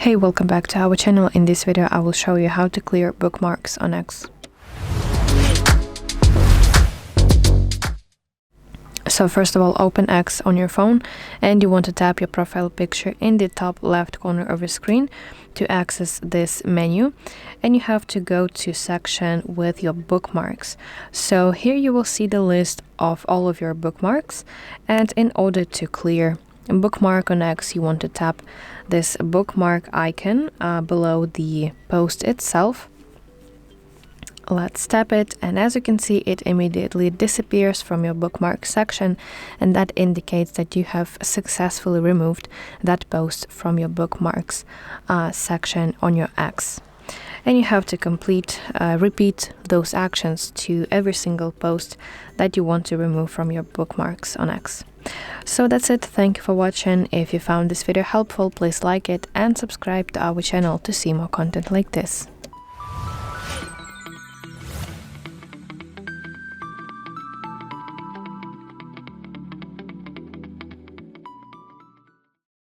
Hey, welcome back to our channel. In this video I will show you how to clear bookmarks on X. So first of all, open X on your phone and you want to tap your profile picture in the top left corner of your screen to access this menu, and you have to go to section with your bookmarks. So here you will see the list of all of your bookmarks, and in order to clear a bookmark on X, you want to tap this bookmark icon below the post itself. Let's tap it, and as you can see, it immediately disappears from your bookmark section, and that indicates that you have successfully removed that post from your bookmarks section on your X. And you have to repeat those actions to every single post that you want to remove from your bookmarks on X. So that's it. Thank you for watching. If you found this video helpful, please like it and subscribe to our channel to see more content like this.